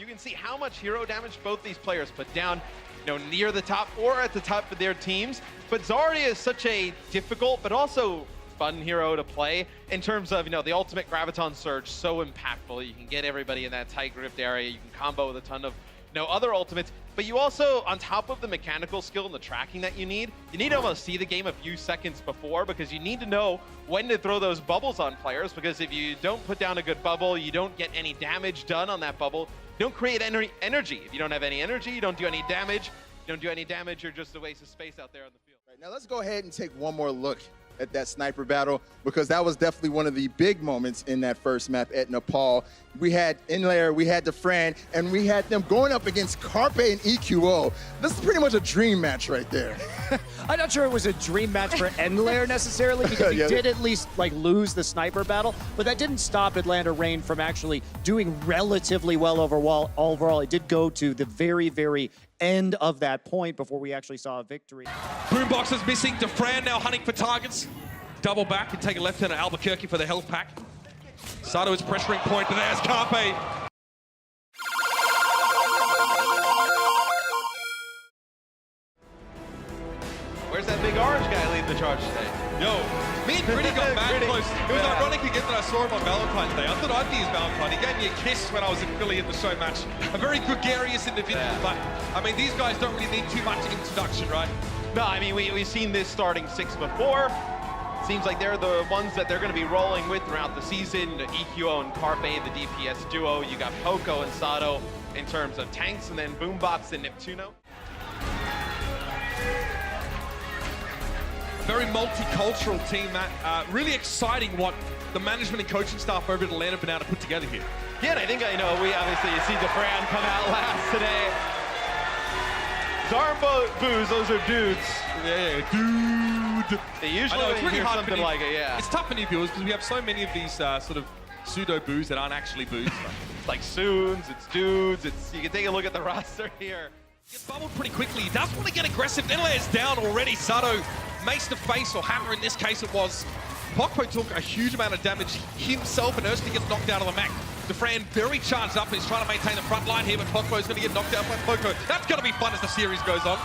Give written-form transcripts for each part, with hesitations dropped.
You can see how much hero damage both these players put down, near the top or at the top of their teams. But Zarya is such a difficult, but also fun hero to play in terms of, the ultimate Graviton Surge, so impactful. You can get everybody in that tight gripped area. You can combo with a ton of, other ultimates. But you also, on top of the mechanical skill and the tracking that you need to almost see the game a few seconds before, because you need to know when to throw those bubbles on players, because if you don't put down a good bubble, you don't get any damage done on that bubble. You don't create energy. If you don't have any energy, you don't do any damage. You don't do any damage, you're just a waste of space out there on the field. Right, now let's go ahead and take one more look at that sniper battle, because that was definitely one of the big moments in that first map at Nepal. We had Inlayer, we had Dafran, and we had them going up against Carpe and EQO. This is pretty much a dream match right there. I'm not sure it was a dream match for Inlayer necessarily, because he did at least lose the sniper battle, but that didn't stop Atlanta Reign from actually doing relatively well overall. It did go to the very, very end of that point before we actually saw a victory. Boombox is missing. Dafran now hunting for targets. Double back and take a left turn at Albuquerque for the health pack. Sato is pressuring point, but there's Carpe. Where's that big orange guy leading the charge today? Yo, me and Gritty got mad close. It was ironic again that I saw him on Valentine's Day. I thought I'd be his Valentine. He gave me a kiss when I was in Philly in the show match. A very gregarious individual, but I mean, these guys don't really need too much introduction, right? No, I mean, we've seen this starting six before. Seems like they're the ones that they're going to be rolling with throughout the season. EQO and Carpe, the DPS duo. You got Poco and Sato in terms of tanks, and then Boombox and Neptuno. Very multicultural team, Matt. Really exciting what the management and coaching staff over at Atlanta have been able to put together here. Yeah, and I think, we obviously, you see Dafran come out last today. Zarya boos, those are dudes. Yeah, dude. They usually I know, it's really hard something like it, yeah. It's tough for new viewers because we have so many of these sort of pseudo boos that aren't actually boos. It's like Soons, it's dudes, you can take a look at the roster here. Gets bubbled pretty quickly. He does want to get aggressive. Inlayer's down already. Sato mace to face, or hammer in this case it was. Pokpo took a huge amount of damage himself, and Erskine gets knocked out of the mech. Dafran very charged up and he's trying to maintain the front line here, but Pokpo's going to get knocked out by Poco. That's going to be fun as the series goes on.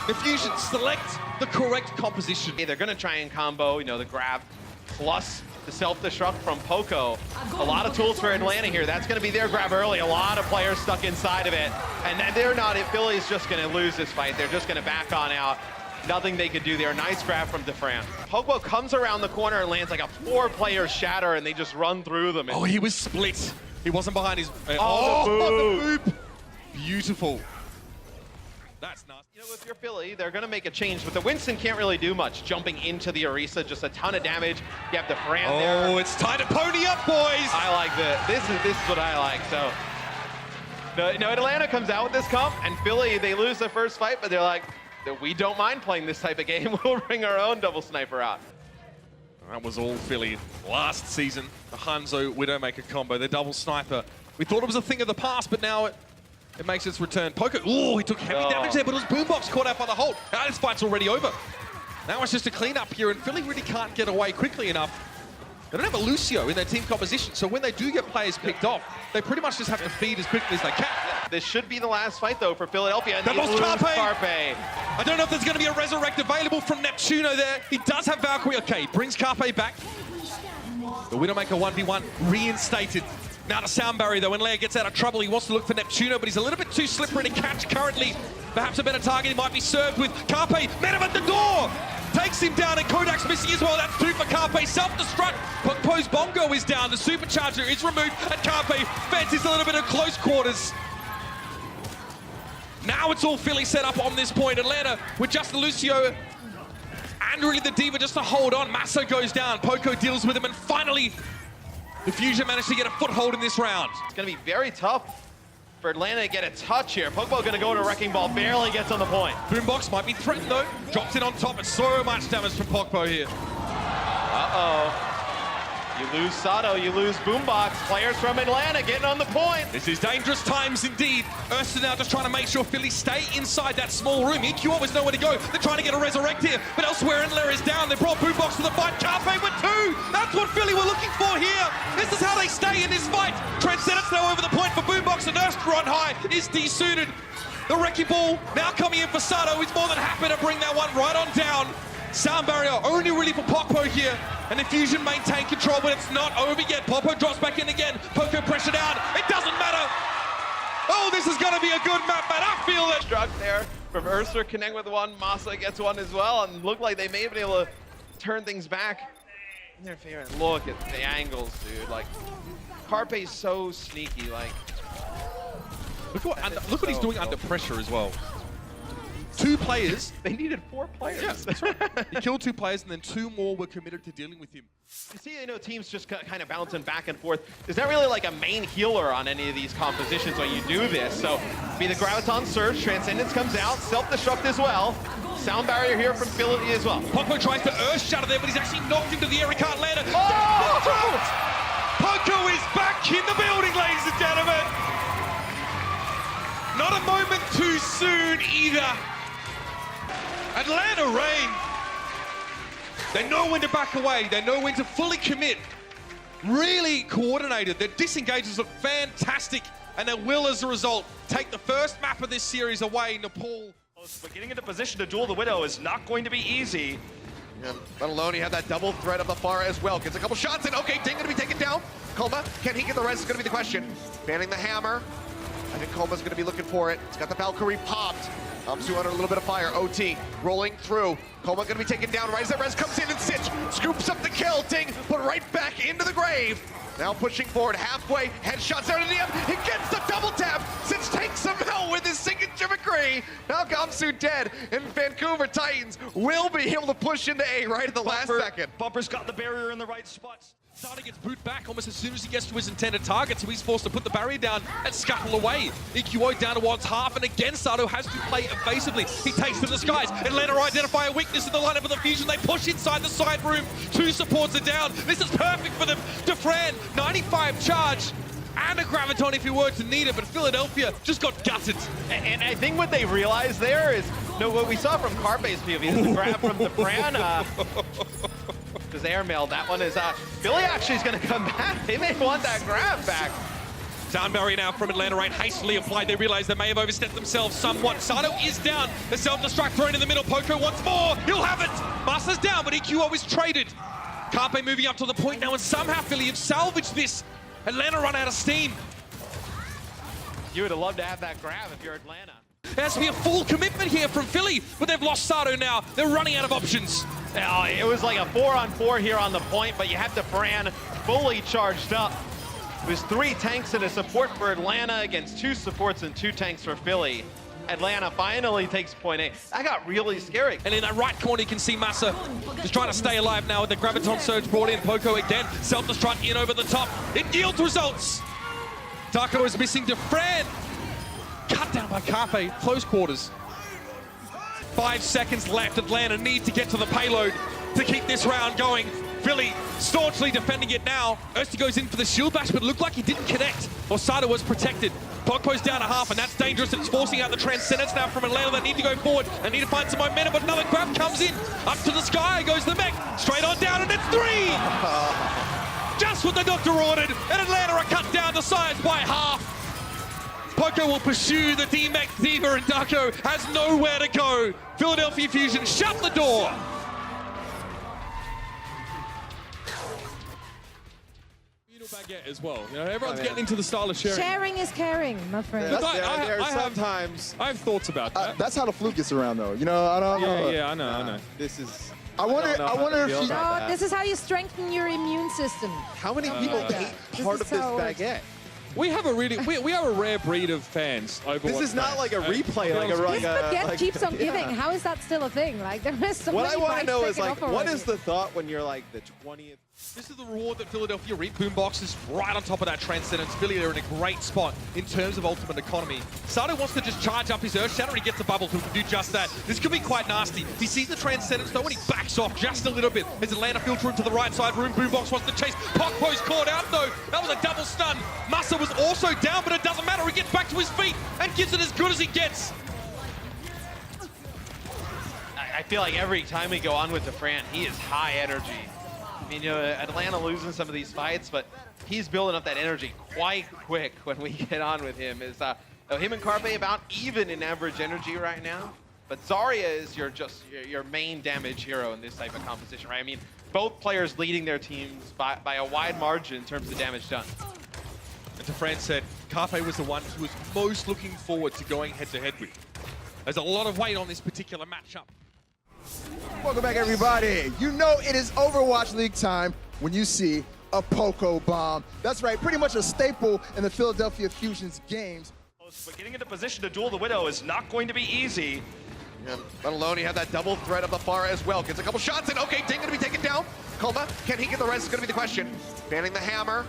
Infusion, select the correct composition. They're going to try and combo, the grab plus the self-destruct from Poco. A lot of tools for Atlanta here. That's going to be their grab early. A lot of players stuck inside of it. And they're not, Philly's just going to lose this fight. They're just going to back on out. Nothing they could do there. Nice grab from Dafran. Poco comes around the corner and lands like a 4-player shatter, and they just run through them. Oh, he was split. He wasn't behind his... the boop. Beautiful. That's nuts. If you're Philly, they're going to make a change, but the Winston can't really do much. Jumping into the Orisa, just a ton of damage. You have Dafran there. Oh, it's time to pony up, boys. I like this. This is what I like. So, Atlanta comes out with this comp, and Philly, they lose their first fight, but they're like, we don't mind playing this type of game. We'll bring our own double sniper out. That was all Philly last season. The Hanzo Widowmaker combo, the double sniper. We thought it was a thing of the past, but now it makes its return. Poco, oh, he took heavy damage there, but it was Boombox caught out by the Hulk. Now this fight's already over. Now it's just a cleanup here, and Philly really can't get away quickly enough. They don't have a Lucio in their team composition, so when they do get players picked off, they pretty much just have to feed as quickly as they can. This should be the last fight, though, for Philadelphia. And they lost Carpe. Carpe. I don't know if there's going to be a resurrect available from Neptuno there. He does have Valkyrie. Okay, brings Carpe back. The Widowmaker 1v1 reinstated. Now the sound barrier, though. When Leia gets out of trouble, he wants to look for Neptuno, but he's a little bit too slippery to catch currently. Perhaps a better target he might be served with. Carpe met him at the door. Takes him down, and Kodak's missing as well. That's 2 for Carpe. Self-destruct. Pokpo's Bongo is down. The supercharger is removed, and Carpe fancies a little bit of close quarters. Now it's all Philly set up on this point. Atlanta with just the Lucio and really the Diva just to hold on. Masso goes down. Poco deals with him, and finally the Fusion managed to get a foothold in this round. It's going to be very tough for Atlanta to get a touch here. Pokeball going to go to Wrecking Ball, barely gets on the point. Boombox might be threatened though. Drops it on top, and so much damage from Pokpo here. Uh-oh. You lose Sato, you lose Boombox. Players from Atlanta getting on the point. This is dangerous times indeed. Ursa now just trying to make sure Philly stay inside that small room. EQ always know where to go. They're trying to get a resurrect here, but elsewhere Enlair is down. They brought Boombox to the fight. Carpe with 2. That's what Philly were looking for here. This is how they stay in this fight. Transcendence now over the point for Boombox, and Ursa on high is desuited. The Wrecking Ball now coming in for Sato. He's more than happy to bring that one right on down. Sound barrier only really for Popo here. And the Fusion maintain control, but it's not over yet. Popo drops back in again. Poco pressure down. It doesn't matter. Oh, this is going to be a good map, man. I feel it. Struck there from Ursa, connect with one. Masa gets one as well, and look like they may have been able to turn things back in their favor. Look at the angles, dude. Like, Carpe's so sneaky. Like, look what he's doing under pressure as well. 2 players. they needed 4 players. Yeah, that's right. He killed 2 players, and then 2 more were committed to dealing with him. You see, teams just kind of bouncing back and forth. There's not really like a main healer on any of these compositions when you do this. So, be the Graviton Surge, Transcendence comes out, Self-Destruct as well. Sound barrier here from Philly as well. Poco tries to Earth Shatter there, but he's actually knocked into the air. He can't land it. Oh! Poco is back in the building, ladies and gentlemen. Not a moment too soon either. Atlanta Reign. They know when to back away. They know when to fully commit. Really coordinated. Their disengages look fantastic, and they will, as a result, take the first map of this series away, Nepal. But getting into position to duel the Widow is not going to be easy. And let alone you have that double threat up the far as well. Gets a couple shots in. Okay, Ding gonna be taken down. Coma, can he get the res is gonna be the question. Banning the hammer. I think Coma's gonna be looking for it. It's got the Valkyrie popped. Amsu under a little bit of fire. OT rolling through. Coma gonna be taken down right as that res comes in, and Sitch scoops up the kill. Ding put right back into the grave. Now pushing forward halfway. Headshots there to the end. He gets the double tap. Sitch takes him out with his signature McCree. Now Amsu dead, and Vancouver Titans will be able to push into A right at the last second. Bumper's got the barrier in the right spots. Sato gets boot back almost as soon as he gets to his intended target, so he's forced to put the barrier down and scuttle away. EQO down towards half, and again Sato has to play evasively. He takes to the skies, and later identify a weakness in the lineup of the Fusion. They push inside the side room. 2 supports are down. This is perfect for them. Dafran, 95 charge, and a Graviton if he were to need it, but Philadelphia just got gutted. And I think what they realized there is, what we saw from Carpe's POV is the grab from Dafran. His airmail, that one is, Philly actually is going to come back. They may want that grab back. Sound barrier now from Atlanta Reign, hastily applied. They realize they may have overstepped themselves somewhat. Sato is down. The self-destruct thrown in the middle. Poco wants more. He'll have it. Master's down, but EQO is traded. Carpe moving up to the point now, and somehow Philly have salvaged this. Atlanta run out of steam. You would have loved to have that grab if you're Atlanta. There has to be a full commitment here from Philly, but they've lost Sato now. They're running out of options. It was like a 4-on-4 here on the point, but you have Dafran fully charged up. It was 3 tanks and a support for Atlanta against 2 supports and 2 tanks for Philly. Atlanta finally takes point A. That got really scary. And in that right corner, you can see Massa just trying to stay alive now with the Graviton Surge brought in. Poco again, self-destruct in over the top. It yields results. Darko is missing Dafran. Cut down by Carpe, close quarters. 5 seconds left. Atlanta need to get to the payload to keep this round going. Philly staunchly defending it now. Ursa goes in for the shield bash, but it looked like he didn't connect. Sato was protected. Pogpo's down to half, and that's dangerous. It's forcing out the Transcendence now from Atlanta. They need to go forward. They need to find some momentum, but another grab comes in. Up to the sky goes the mech. Straight on down, and it's 3! Just what the doctor ordered, and Atlanta are cut down to size by half. Poco will pursue the D-Mech Diva, and Darko has nowhere to go. Philadelphia Fusion shut the door. Baguette as well. You know, everyone's getting into the style of sharing. Sharing is caring, my friend. I have thoughts about that. that's how the fluke gets around, though. You know, I don't know. Yeah, I know. This is. I wonder if she. No, this is how you strengthen your immune system. How many people ate part of this baguette? We have a really, we are a rare breed of fans. Overwatch This is not fans. like a replay, This baguette keeps on giving. How is that still a thing? Like, there is so What many I want to bites know is, taken like, off what already. is the thought when you're like the 20th? This is the reward that Philadelphia reap. Boombox is right on top of that Transcendence. Philly, they're in a great spot in terms of ultimate economy. Sato wants to just charge up his Earth Shatter, and he gets the bubble to do just that. This could be quite nasty. He sees the Transcendence though, and he backs off just a little bit. As Atlanta filter into the right side room, Boombox wants to chase. Pokpo's caught out though. That was a double stun. Massa was also down, but it doesn't matter. He gets back to his feet and gives it as good as he gets. I feel like every time we go on with Dafran, he is high energy. I mean, you know, Atlanta losing some of these fights, but he's building up that energy quite quick when we get on with him. Is him and Carpe about even in average energy right now, but Zarya is your main damage hero in this type of composition, right? I mean, both players leading their teams by a wide margin in terms of damage done. And Dafran said Carpe was the one who was most looking forward to going head-to-head with. There's a lot of weight on this particular matchup. Welcome back, everybody. You know it is Overwatch League time when you see a Poco bomb. That's right, pretty much a staple in the Philadelphia Fusion's games. But getting into position to duel the Widow is not going to be easy. Yeah, let alone he had that double threat up the far as well. Gets a couple shots in. Okay, Ding gonna be taken down. Coma, can he get the res is gonna be the question. Banning the hammer.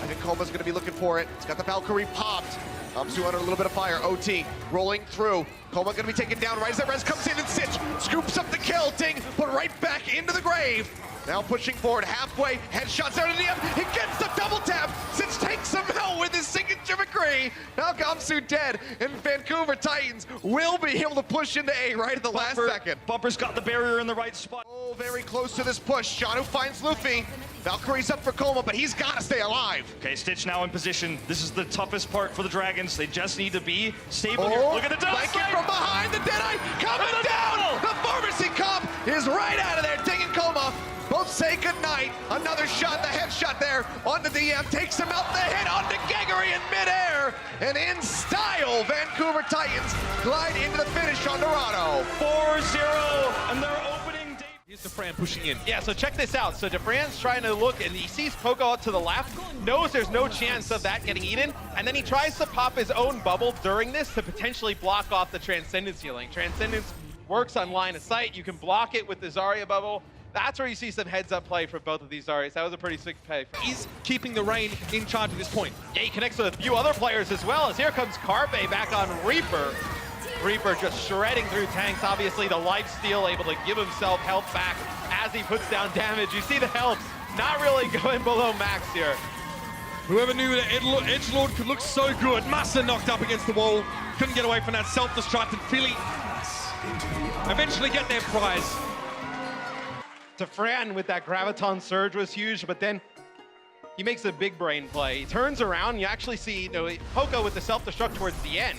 I think Coma's gonna be looking for it. He's got the Valkyrie popped. Amsu under a little bit of fire. OT rolling through. Coma gonna be taken down right as that res comes in, and Sitch scoops up the kill. Ding put right back into the grave. Now pushing forward halfway. Headshots out of the end. He gets the double tap. Sitch takes him out with his signature McCree. Now Amsu dead, and Vancouver Titans will be able to push into A right at the last second. Bumper's got the barrier in the right spot. Oh, very close to this push. Shanu finds Luffy. Valkyrie's up for Coma, but he's got to stay alive. Okay, Stitch now in position. This is the toughest part for the Dragons. They just need to be stable here. Oh, Look at the double flanking snipe. from behind. The Deadeye coming down. The Pharmacy Cop is right out of there. Ding and Coma both say goodnight. Another shot, the headshot there on the DM. Takes him out, the hit onto Geggery in midair. And in style, Vancouver Titans glide into the finish on Dorado. 4-0, and they're opening day. Here's Dafran pushing in. Yeah, so check this out. So Dafran's trying to look, and he sees Poco out to the left, knows there's no chance of that getting eaten, and then he tries to pop his own bubble during this to potentially block off the Transcendence healing. Transcendence works on line of sight. You can block it with the Zarya bubble. That's where you see some heads-up play for both of these Zaryas. That was a pretty sick play. He's keeping the Rain in charge at this point. Yeah, he connects with a few other players as well, as here comes Carpe back on Reaper. Reaper just shredding through tanks. Obviously, the lifesteal able to give himself health back as he puts down damage. You see the health not really going below max here. Whoever knew that Edgelord could look so good. Massa knocked up against the wall. Couldn't get away from that self-destruct, and Philly eventually get their prize. Dafran with that Graviton Surge was huge, but then he makes a big brain play. He turns around, you actually see Poco with the self-destruct towards the end.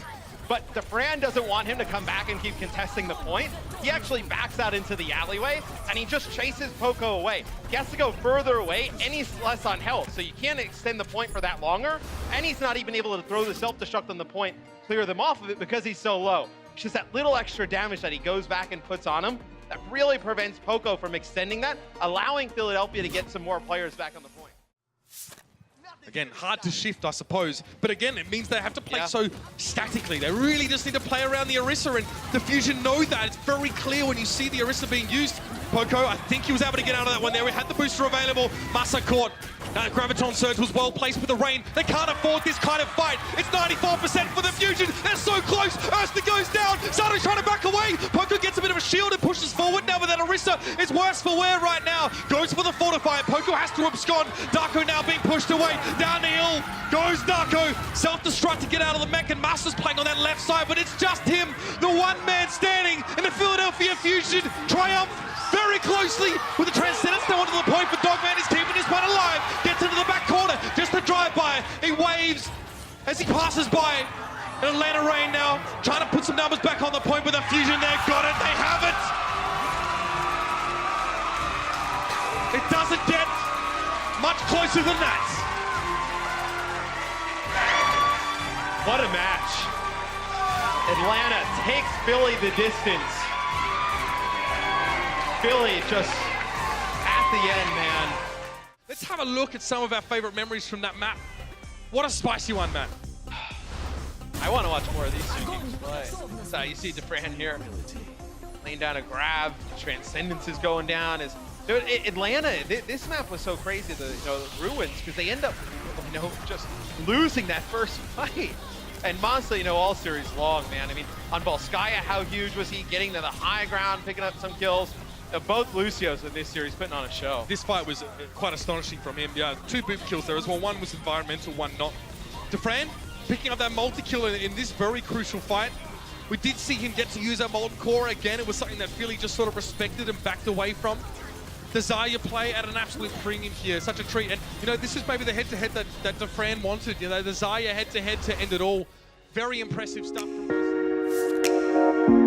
But Dafran doesn't want him to come back and keep contesting the point. He actually backs out into the alleyway, and he just chases Poco away. He has to go further away, and he's less on health, so you can't extend the point for that longer, and he's not even able to throw the self-destruct on the point, clear them off of it because he's so low. It's just that little extra damage that he goes back and puts on him that really prevents Poco from extending that, allowing Philadelphia to get some more players back on the point. Again, hard to shift, I suppose. But again, it means they have to play so statically. They really just need to play around the Orisa, and the Fusion know that. It's very clear when you see the Orisa being used. Poco, I think he was able to get out of that one there. We had the booster available. Massa caught. Graviton Surge was well placed with the Rain. They can't afford this kind of fight. It's 94% for the Fusion. They're so close. Erster goes down. Sato's trying to back away. Poco gets a bit of a shield and pushes forward now, but that Orisa is worse for wear right now. Goes for the Fortify. Poco has to abscond. Darko now being pushed away. Down the hill goes Darko. Self-destruct to get out of the mech, and Massa's playing on that left side, but it's just him, the one man standing in the Philadelphia Fusion. Triumph very closely with the Transcendence now onto the point, but Dogman is keeping his one alive. Gets into the back corner, just a drive-by. He waves as he passes by. And Atlanta Rain now trying to put some numbers back on the point with the Fusion. They've got it, they have it. It doesn't get much closer than that. What a match. Atlanta takes Philly the distance. Philly just at the end, man. Let's have a look at some of our favorite memories from that map. What a spicy one, Matt. I want to watch more of these two teams play. So you see Dafran here laying down a grab. Transcendence is going down as Dude, Atlanta, this map was so crazy, the ruins, because they end up, just losing that first fight. And Monster, all series long, man. I mean, on Volskaya, how huge was he? Getting to the high ground, picking up some kills. Both Lucios in this series putting on a show. This fight was quite astonishing from him. Yeah, 2 boot kills there as well. One was environmental, one not. Dafran picking up that multi-kill in this very crucial fight. We did see him get to use that Molten Core again. It was something that Philly just sort of respected and backed away from. The Zarya play at an absolute premium here, such a treat. And, this is maybe the head-to-head that Dafran wanted. The Zarya head-to-head to end it all. Very impressive stuff from both.